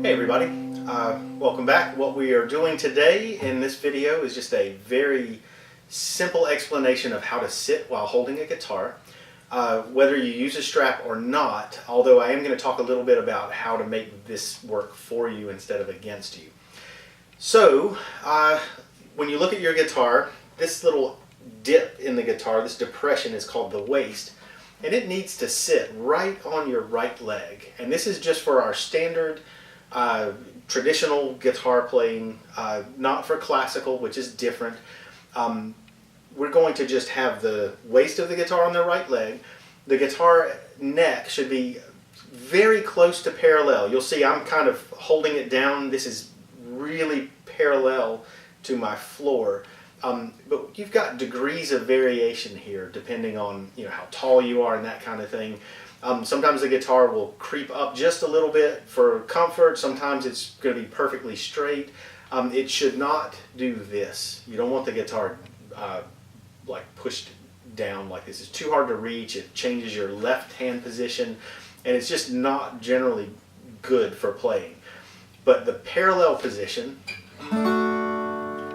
Hey everybody, welcome back. What we are doing today in this video is just a very simple explanation of how to sit while holding a guitar. Whether you use a strap or not, although I am going to talk a little bit about how to make this work for you instead of against you. So, when you look at your guitar, this little dip in the guitar, this depression, is called the waist, and it needs to sit right on your right leg. And this is just for our standard traditional guitar playing, not for classical, which is different. We're going to just have the waist of the guitar on the right leg. The guitar neck should be very close to parallel. You'll see I'm kind of holding it down. This is really parallel to my floor. But you've got degrees of variation here depending on how tall you are and that kind of thing. Sometimes the guitar will creep up just a little bit for comfort. Sometimes it's going to be perfectly straight. It should not do this. You don't want the guitar like pushed down like this. It's too hard to reach. It changes your left hand position, and it's just not generally good for playing. But the parallel position,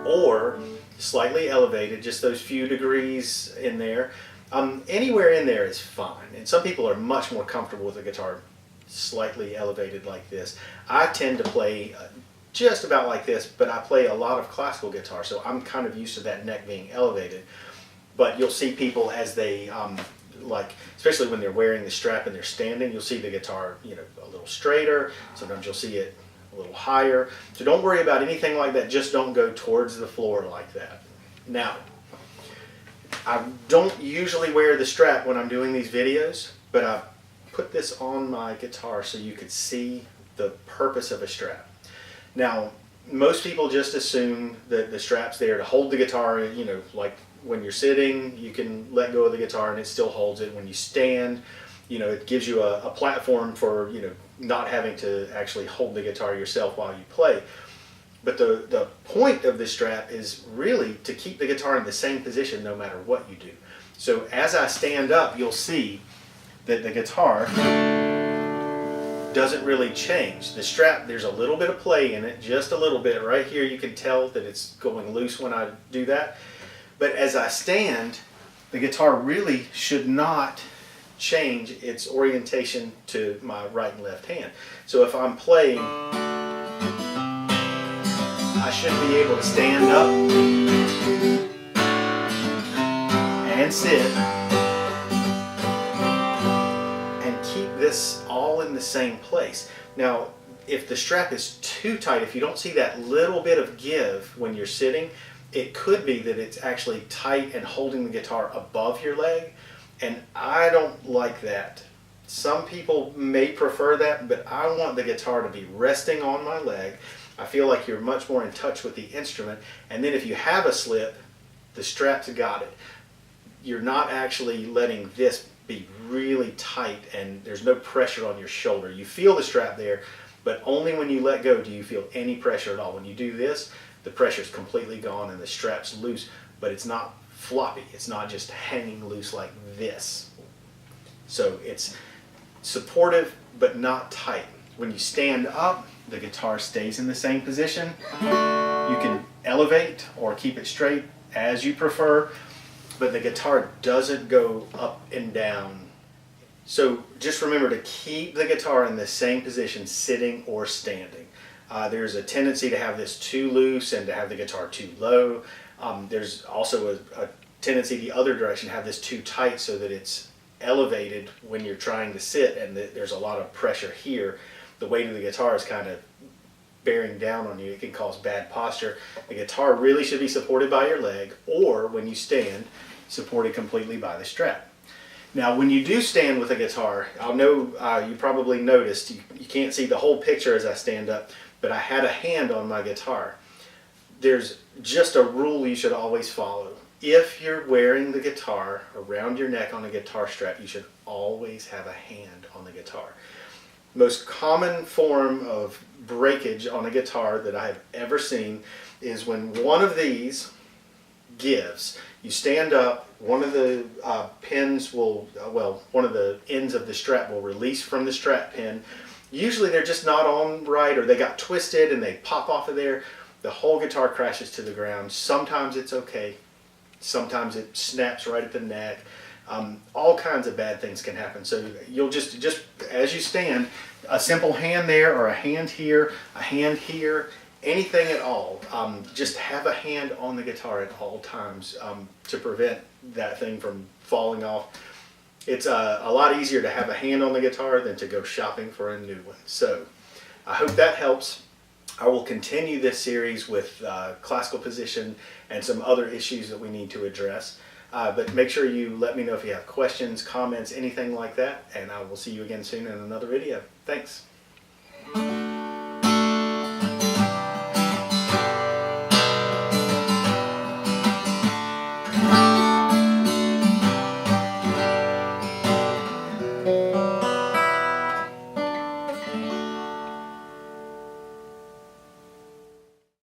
or slightly elevated, just those few degrees in there, anywhere in there is fine. And some people are much more comfortable with a guitar slightly elevated like this. I tend to play just about like this, but I play a lot of classical guitar, so I'm kind of used to that neck being elevated. But you'll see people as they, especially when they're wearing the strap and they're standing, you'll see the guitar, a little straighter. Sometimes you'll see it a little higher. So don't worry about anything like that. Just don't go towards the floor like that. Now, I don't usually wear the strap when I'm doing these videos, but I put this on my guitar so you could see the purpose of a strap. Now, most people just assume that the strap's there to hold the guitar, like when you're sitting, you can let go of the guitar and it still holds it. When you stand, it gives you a platform for, not having to actually hold the guitar yourself while you play. But the point of this strap is really to keep the guitar in the same position no matter what you do. So as I stand up, you'll see that the guitar doesn't really change. The strap, there's a little bit of play in it, just a little bit. Right here you can tell that it's going loose when I do that. But as I stand, the guitar really should not change its orientation to my right and left hand. So if I'm playing, I should be able to stand up and sit and keep this all in the same place. Now, if the strap is too tight, if you don't see that little bit of give when you're sitting, it could be that it's actually tight and holding the guitar above your leg, and I don't like that. Some people may prefer that, but I want the guitar to be resting on my leg. I feel like you're much more in touch with the instrument, and then if you have a slip, the strap's got it. You're not actually letting this be really tight and there's no pressure on your shoulder. You feel the strap there, but only when you let go do you feel any pressure at all. When you do this, the pressure's completely gone and the strap's loose, but it's not floppy. It's not just hanging loose like this. So it's supportive but not tight. When you stand up, the guitar stays in the same position. You can elevate or keep it straight as you prefer, but the guitar doesn't go up and down. So just remember to keep the guitar in the same position, sitting or standing. There's a tendency to have this too loose and to have the guitar too low. There's also a tendency the other direction, have this too tight so that it's elevated when you're trying to sit and there's a lot of pressure here. The weight of the guitar is kind of bearing down on you. It can cause bad posture. The guitar really should be supported by your leg, or when you stand, supported completely by the strap. Now when you do stand with a guitar, I know you probably noticed, you can't see the whole picture as I stand up, but I had a hand on my guitar. There's just a rule you should always follow. If you're wearing the guitar around your neck on a guitar strap, you should always have a hand on the guitar. Most common form of breakage on a guitar that I have ever seen is when one of these gives. You stand up, one of the pins will, one of the ends of the strap will release from the strap pin, Usually they're just not on right, or they got twisted and they pop off of there. The whole guitar crashes to the ground. Sometimes it's okay. Sometimes it snaps right at the neck. All kinds of bad things can happen. So you'll just as you stand, a simple hand there or a hand here, anything at all. Just have a hand on the guitar at all times to prevent that thing from falling off. It's a lot easier to have a hand on the guitar than to go shopping for a new one. So I hope that helps. I will continue this series with classical position and some other issues that we need to address. But make sure you let me know if you have questions, comments, anything like that, and I will see you again soon in another video. Thanks.